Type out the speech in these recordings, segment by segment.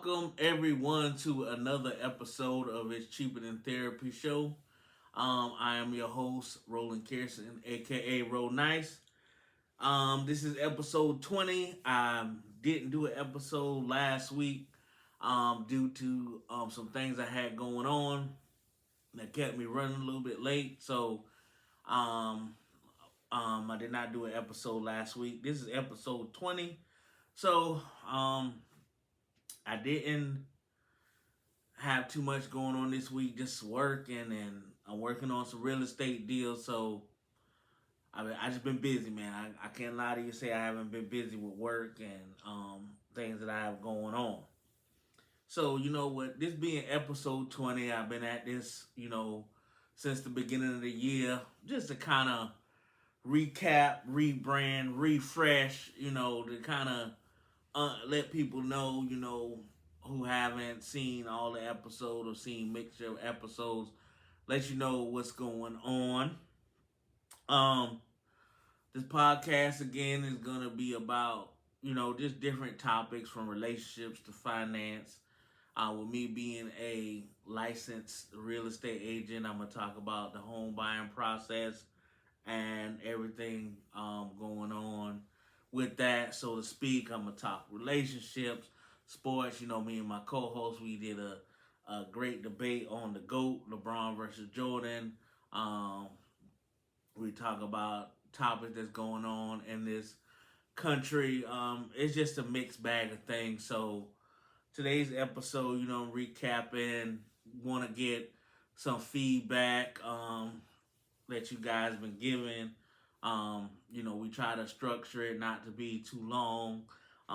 Welcome everyone to another episode of It's Cheaper Than Therapy show. I am your host, Roland Kirsten, aka Roll Nice. This is episode 20. I didn't do an episode last week due to some things I had going on that kept me running a little bit late. So um, I did not do an episode last week. This is episode 20. So I didn't have too much going on this week, just working, and I'm working on some real estate deals. So I just been busy, man. I can't lie to you, say I haven't been busy with work and things that I have going on. So you know what, this being episode 20, I've been at this, since the beginning of the year, just to kind of recap, rebrand, refresh, to kind of let people know, who haven't seen all the episodes or seen mixture of episodes, let you know what's going on. Um, this podcast again is gonna be about, just different topics from relationships to finance. With me being a licensed real estate agent, I'm gonna talk about the home buying process and everything going on with that, so to speak. I'm gonna talk relationships, sports. Me and my co-host, we did a great debate on the GOAT, LeBron versus Jordan. Um, we talk about topics that's going on in this country. It's just a mixed bag of things. So today's episode, recapping, want to get some feedback that you guys been giving. We try to structure it not to be too long.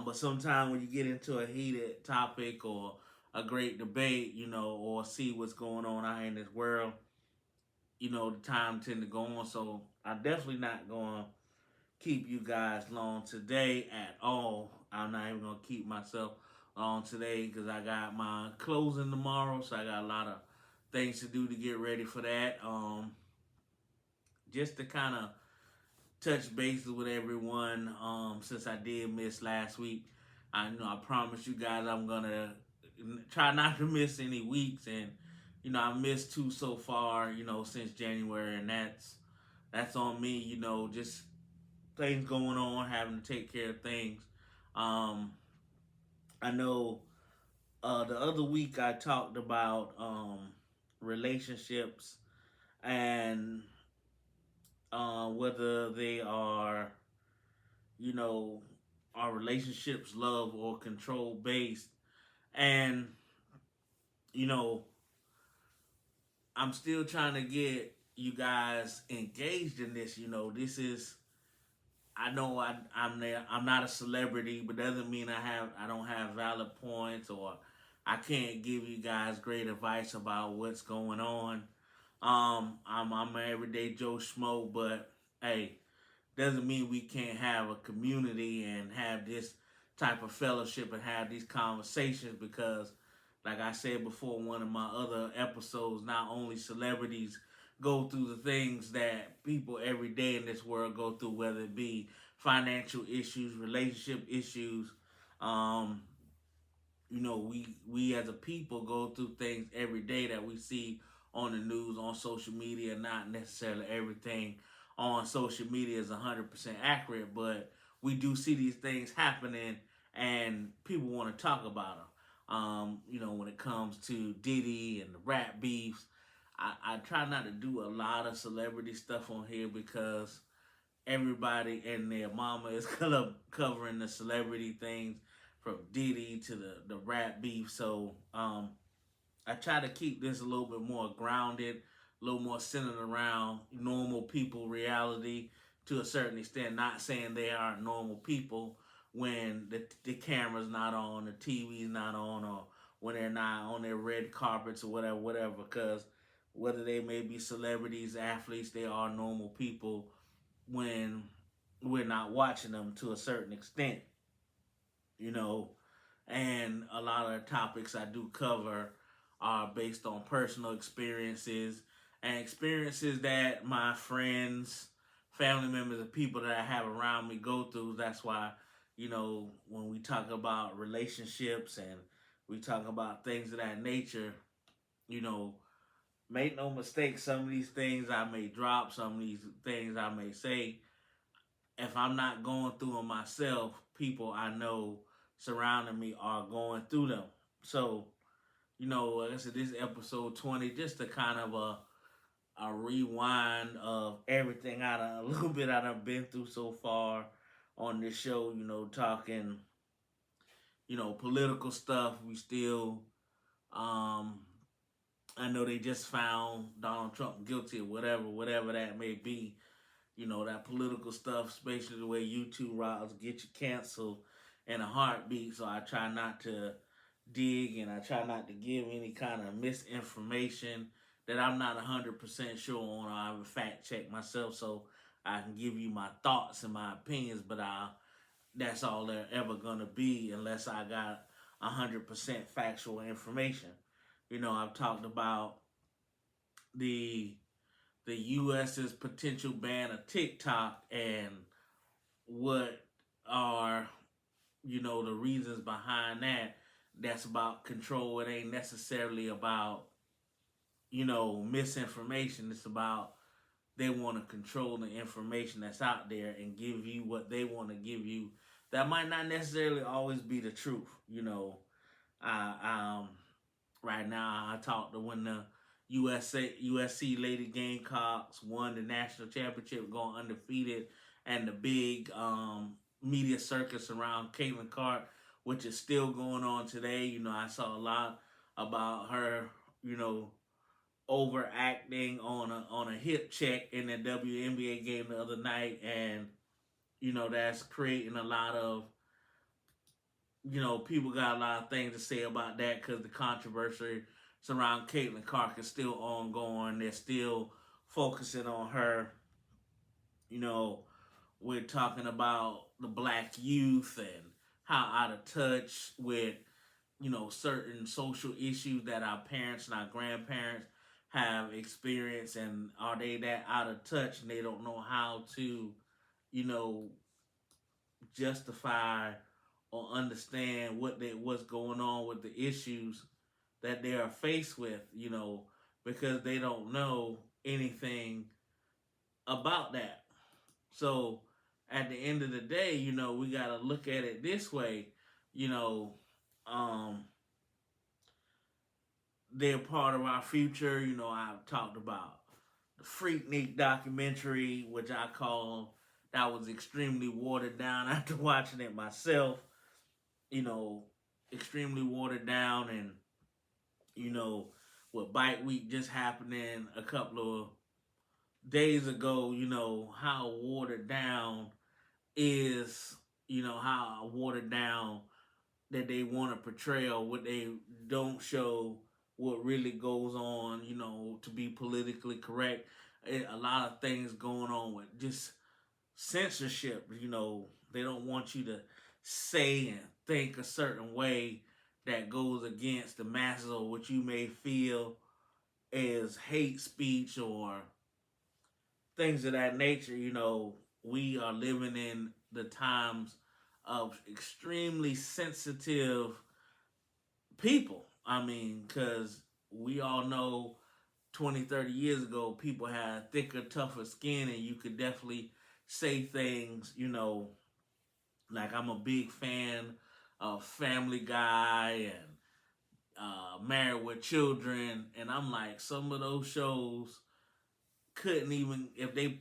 But sometimes when you get into a heated topic or a great debate, or see what's going on out in this world, the time tend to go on. So I'm definitely not going to keep you guys long today at all. I'm not even going to keep myself long today because I got my closing tomorrow. So I got a lot of things to do to get ready for that. Just to kind of touch bases with everyone, since I did miss last week. I promise you guys I'm gonna try not to miss any weeks, and I missed two so far, since January, and that's on me. Just things going on, having to take care of things. Um, I know the other week I talked about relationships and whether they are, you know, are relationships love or control based. And, you know, I'm still trying to get you guys engaged in this. This is, I know I'm there. I'm not a celebrity, but doesn't mean I don't have valid points, or I can't give you guys great advice about what's going on. I'm an everyday Joe Schmo, but hey, doesn't mean we can't have a community and have this type of fellowship and have these conversations, because like I said before in one of my other episodes, not only celebrities go through the things that people every day in this world go through, whether it be financial issues, relationship issues. um we as a people go through things every day that we see on the news, on social media. Not necessarily everything on social media is 100% accurate, but we do see these things happening, and people want to talk about them. When it comes to Diddy and the rap beefs, I try not to do a lot of celebrity stuff on here because everybody and their mama is covering the celebrity things, from Diddy to the rap beef. So I try to keep this a little bit more grounded, a little more centered around normal people reality to a certain extent. Not saying they aren't normal people when the camera's not on, the TV's not on, or when they're not on their red carpets or whatever. Because whether they may be celebrities, athletes, they are normal people when we're not watching them to a certain extent, you know. And a lot of the topics I do cover are based on personal experiences and experiences that my friends, family members, and people that I have around me go through. That's why, when we talk about relationships and We talk about things of that nature. You know, make no mistake, some of these things I may drop, some of these things I may say. If I'm not going through them myself, people I know surrounding me are going through them. So, like I said, this is episode 20, just to kind of a rewind of everything a little bit I've been through so far on this show, talking, political stuff. We still, um, I know they just found Donald Trump guilty or whatever that may be. That political stuff, especially the way YouTube routes get you canceled in a heartbeat. So I try not to dig and I try not to give any kind of misinformation that I'm not 100% sure on, or I have a fact check myself so I can give you my thoughts and my opinions, but that's all they're ever going to be unless I got 100% factual information. I've talked about the U.S.'s potential ban of TikTok and what are, the reasons behind that. That's about control. It ain't necessarily about, misinformation. It's about they want to control the information that's out there and give you what they want to give you. That might not necessarily always be the truth. I right now I talked to when the USC Lady Gamecocks won the national championship, going undefeated, and the big media circus around Caitlin Clark, which is still going on today. I saw a lot about her, overacting on a hip check in the WNBA game the other night, and that's creating a lot of people got a lot of things to say about that because the controversy surrounding Caitlin Clark is still ongoing. They're still focusing on her. We're talking about the black youth and how out of touch with, certain social issues that our parents and our grandparents have experienced, and are they that out of touch and they don't know how to, you know, justify or understand what's going on with the issues that they are faced with, because they don't know anything about that. So at the end of the day, we got to look at it this way, you know, um, they're part of our future. I've talked about the Freaknik documentary, which I call that was extremely watered down after watching it myself. You know, extremely watered down, and with Bike Week just happening a couple of days ago, how watered down is, how watered down that they want to portray, or what they don't show what really goes on, to be politically correct. A lot of things going on with just censorship. They don't want you to say and think a certain way that goes against the masses, or what you may feel is hate speech or things of that nature. We are living in the times of extremely sensitive people. I mean, because we all know 20, 30 years ago, people had thicker, tougher skin, and you could definitely say things, like I'm a big fan of Family Guy and Married with Children, and I'm like, some of those shows couldn't even, if they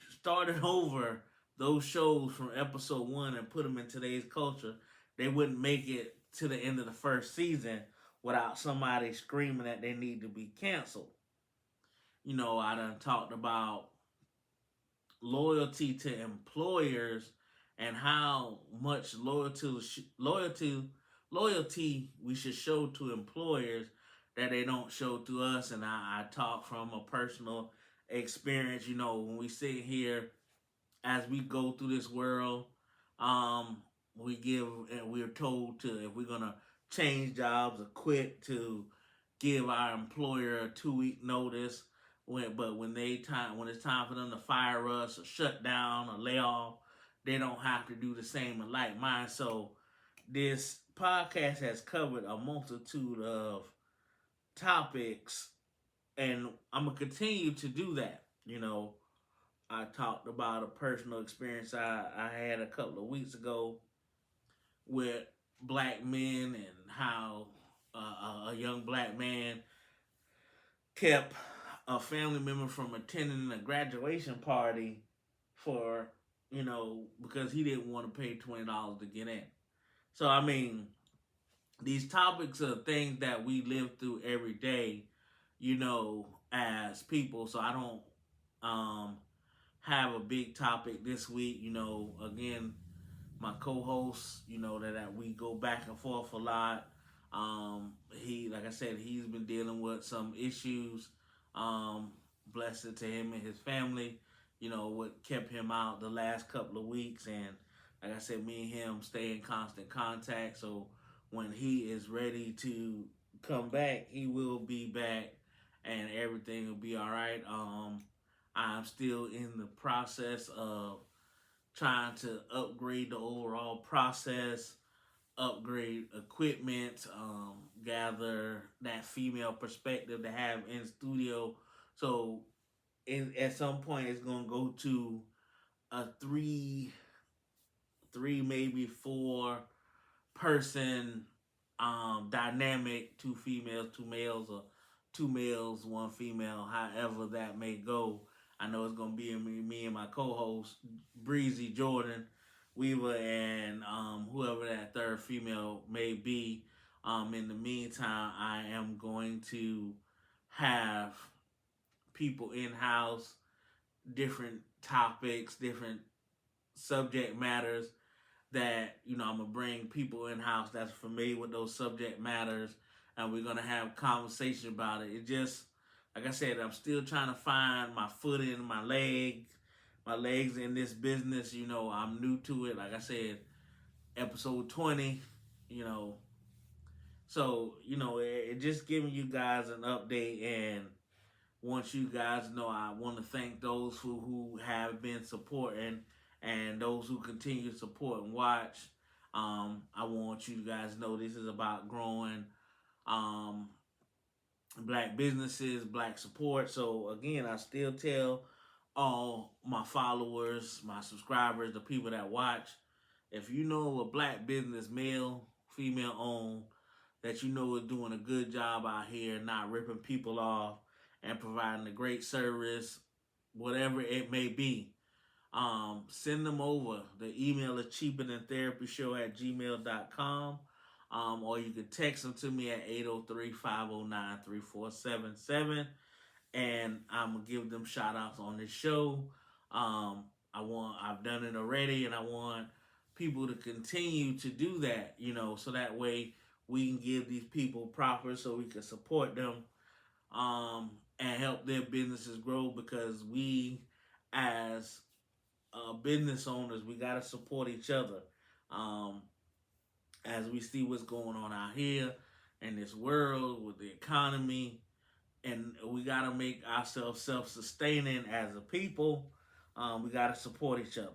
started over those shows from episode 1 and put them in today's culture, they wouldn't make it to the end of the first season without somebody screaming that they need to be canceled. I done talked about loyalty to employers and how much loyalty we should show to employers that they don't show to us. And I talk from a personal experience. When we sit here as we go through this world, we're told to, if we're gonna change jobs or quit, to give our employer a 2-week notice. When it's time for them to fire us or shut down or lay off, they don't have to do the same in like mine. So this podcast has covered a multitude of topics, and I'm gonna continue to do that. I talked about a personal experience I had a couple of weeks ago with black men and how a young black man kept a family member from attending a graduation party for because he didn't want to pay $20 to get in. So I mean, these topics are things that we live through every day, as people. So I don't have a big topic this week. Again, my co-host, that we go back and forth a lot. He, like I said, he's been dealing with some issues. Blessed to him and his family. What kept him out the last couple of weeks, and like I said, me and him stay in constant contact. So when he is ready to come back, he will be back, and everything will be all right. I'm still in the process of trying to upgrade the overall process, upgrade equipment, gather that female perspective to have in studio. So at some point, it's gonna go to a three maybe four person dynamic, two females, two males, or two males, one female, however that may go. I know it's gonna be me and my co-host Breezy Jordan Weaver, and whoever that third female may be. In the meantime, I am going to have people in house, different topics, different subject matters that I'm gonna bring people in house that's familiar with those subject matters, and we're gonna have conversation about it. It just, like I said, I'm still trying to find my footing, my legs in this business. I'm new to it. Like I said, episode 20. You know, so it just giving you guys an update, and want you guys to know I want to thank those who have been supporting and those who continue to support and watch. I want you guys to know this is about growing um, black businesses, black support. So again, I still tell all my followers, my subscribers, the people that watch, if you know a black business, male, female owned, that is doing a good job out here, not ripping people off and providing a great service, whatever it may be, send them over. The email is cheaperthantherapyshow@gmail.com. Or you can text them to me at 803-509-3477. And I'm going to give them shout outs on this show. I've done it already, and I want people to continue to do that, so that way we can give these people proper, so we can support them, and help their businesses grow, because we, as business owners, we got to support each other. As we see what's going on out here in this world with the economy, and we got to make ourselves self-sustaining as a people. We got to support each other.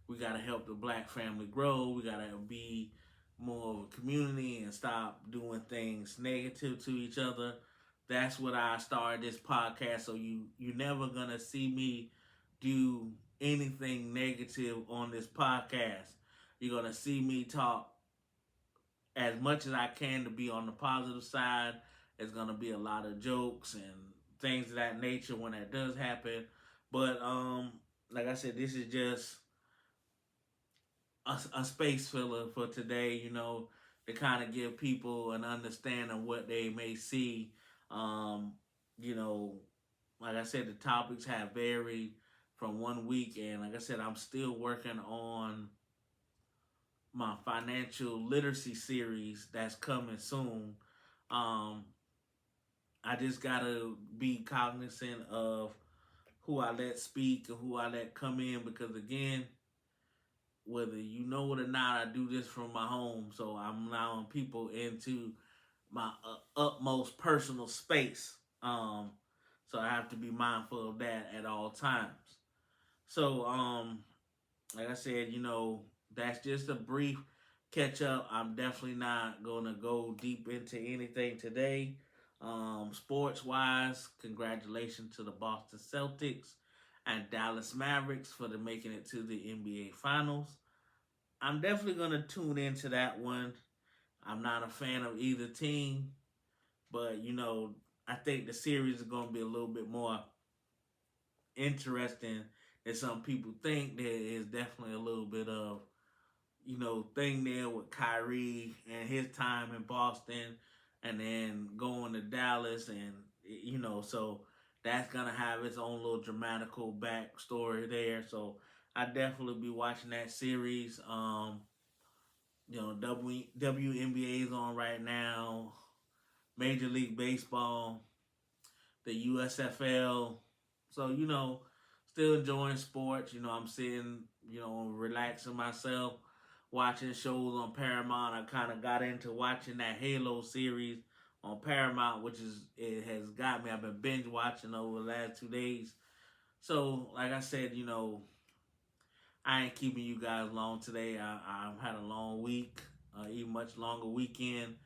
We got to help the black family grow. We got to be more of a community and stop doing things negative to each other. That's what I started this podcast. So you're never gonna see me do anything negative on this podcast. You're gonna see me talk as much as I can to be on the positive side. There's gonna be a lot of jokes and things of that nature when that does happen. But like I said, this is just a space filler for today, to kind of give people an understanding of what they may see. You know, like I said, the topics have varied from one week, and like I said, I'm still working on my financial literacy series that's coming soon. I just gotta be cognizant of who I let speak and who I let come in, because again, whether you know it or not, I do this from my home, so I'm allowing people into my utmost personal space. So I have to be mindful of that at all times. So, like I said, that's just a brief catch up. I'm definitely not going to go deep into anything today. Sports wise, congratulations to the Boston Celtics and Dallas Mavericks for the making it to the NBA Finals. I'm definitely going to tune into that one. I'm not a fan of either team, but I think the series is going to be a little bit more interesting than some people think. There is definitely a little bit of thing there with Kyrie and his time in Boston, and then going to Dallas, and so that's gonna have its own little dramatical backstory there. So I definitely be watching that series. WNBA is on right now. Major League Baseball, the USFL. So still enjoying sports. I'm sitting, relaxing myself, watching shows on Paramount. I kind of got into watching that Halo series on Paramount, which it has got me. I've been binge watching over the last 2 days. So, like I said, I ain't keeping you guys long today. I've had a long week, even much longer weekend.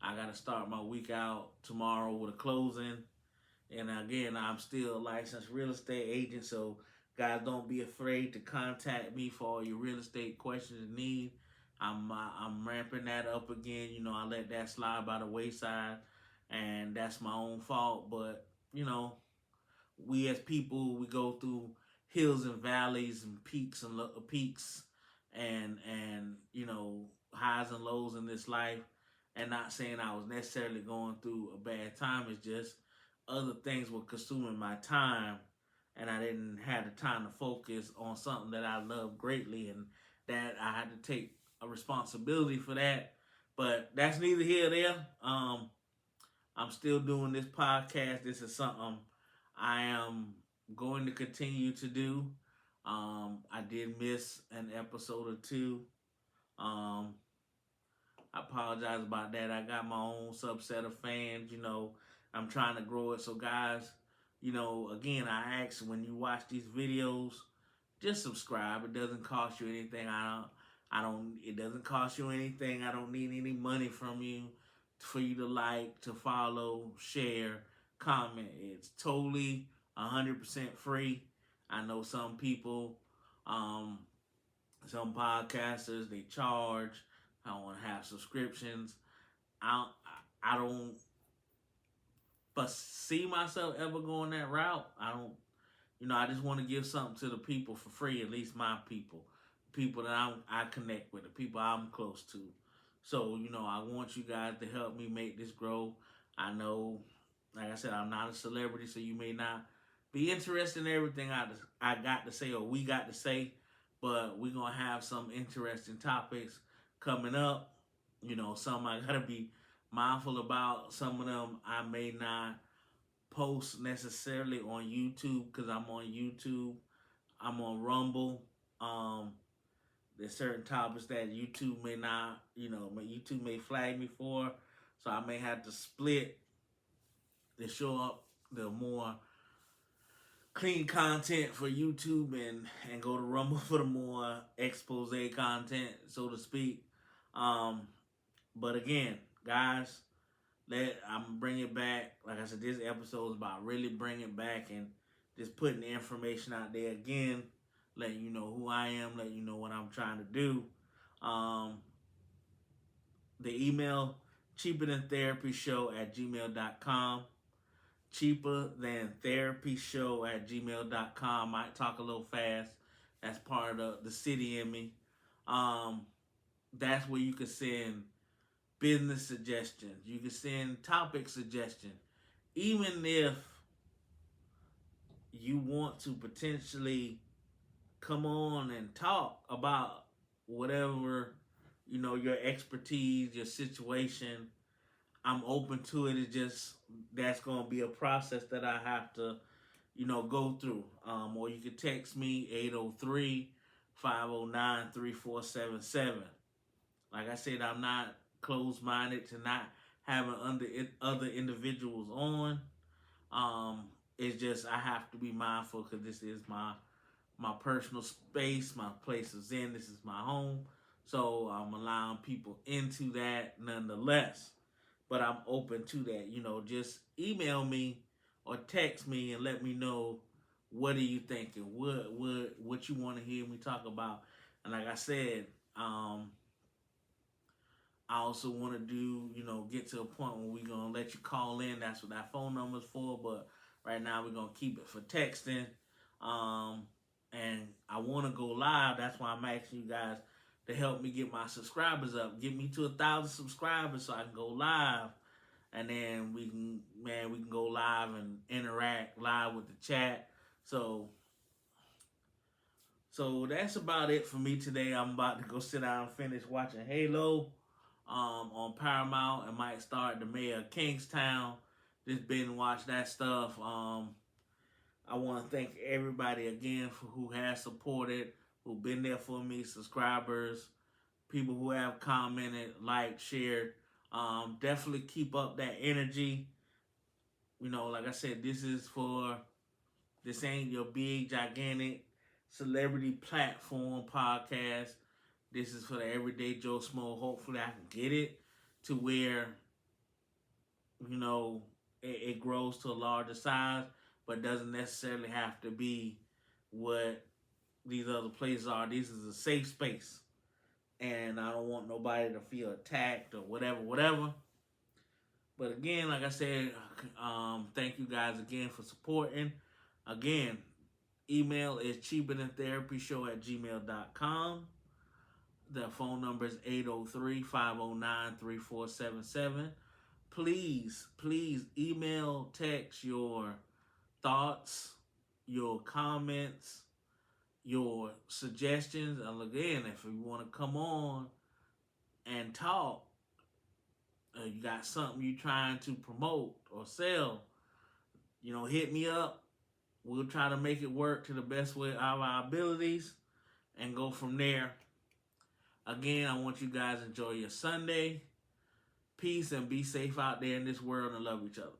I got to start my week out tomorrow with a closing. And again, I'm still a licensed real estate agent, so guys, don't be afraid to contact me for all your real estate questions and needs. I'm ramping that up again. I let that slide by the wayside, and that's my own fault. But we as people, we go through hills and valleys and peaks and highs and lows in this life. And not saying I was necessarily going through a bad time. It's just other things were consuming my time, and I didn't have the time to focus on something that I love greatly, and that I had to take a responsibility for that. But that's neither here nor there. I'm still doing this podcast. This is something I am going to continue to do. I did miss an episode or two. I apologize about that. I got my own subset of fans. I'm trying to grow it. So, guys, again, I ask when you watch these videos, just subscribe. It doesn't cost you anything. It doesn't cost you anything. I don't need any money from you for you to like, to follow, share, comment. It's totally 100% free. I know some people, some podcasters, they charge. I want to have subscriptions. I don't see myself ever going that route. I don't, I just want to give something to the people for free, at least my people, people that I connect with, the people I'm close to. So, I want you guys to help me make this grow. I know, like I said, I'm not a celebrity, so you may not be interested in everything I got to say or we got to say, but we're going to have some interesting topics coming up. Some I got to be mindful about. Some of them I may not post necessarily on YouTube because I'm on YouTube. I'm on Rumble. There's certain topics that YouTube may not, YouTube may flag me for. So I may have to split to show up the more clean content for YouTube and go to Rumble for the more expose content, so to speak. But again, guys, I'm bringing it back. Like I said, this episode is about really bringing it back and just putting the information out there again, letting you know who I am, letting you know what I'm trying to do. The email, cheaperthantherapyshow@gmail.com. Cheaperthantherapyshow@gmail.com. Might talk a little fast. That's part of the city in me. That's where you can send business suggestions. You can send topic suggestions. Even if you want to potentially come on and talk about whatever, your expertise, your situation, I'm open to it. It's just that's going to be a process that I have to, go through. Or you can text me 803-509-3477. Like I said, I'm not closed-minded to not having other individuals on. It's just I have to be mindful because this is my personal space, my place of zen. This is my home. So I'm allowing people into that nonetheless. But I'm open to that. Just email me or text me and let me know what are you thinking, what you want to hear me talk about. And like I said, I also want to do, get to a point where we're going to let you call in. That's what that phone number is for. But right now, we're going to keep it for texting. And I want to go live. That's why I'm asking you guys to help me get my subscribers up. Get me to 1,000 subscribers so I can go live. And then we can go live and interact live with the chat. So that's about it for me today. I'm about to go sit down and finish watching Halo on Paramount. And might start the Mayor of Kingstown. Just binge watch that stuff. I want to thank everybody again for who has supported, who've been there for me, subscribers, people who have commented, liked, shared. Definitely keep up that energy. Like I said, this ain't your big, gigantic celebrity platform podcast. This is for the everyday Joe Smo. Hopefully I can get it to where, it grows to a larger size, but doesn't necessarily have to be what these other places are. This is a safe space. And I don't want nobody to feel attacked or whatever. But again, like I said, thank you guys again for supporting. Again, email is cheaperthantherapyshow@gmail.com. The phone number is 803-509-3477. Please email, text your thoughts, your comments, your suggestions. And again, if you want to come on and talk, you got something you're trying to promote or sell, hit me up. We'll try to make it work to the best way of our abilities and go from there. Again, I want you guys to enjoy your Sunday. Peace and be safe out there in this world and love each other.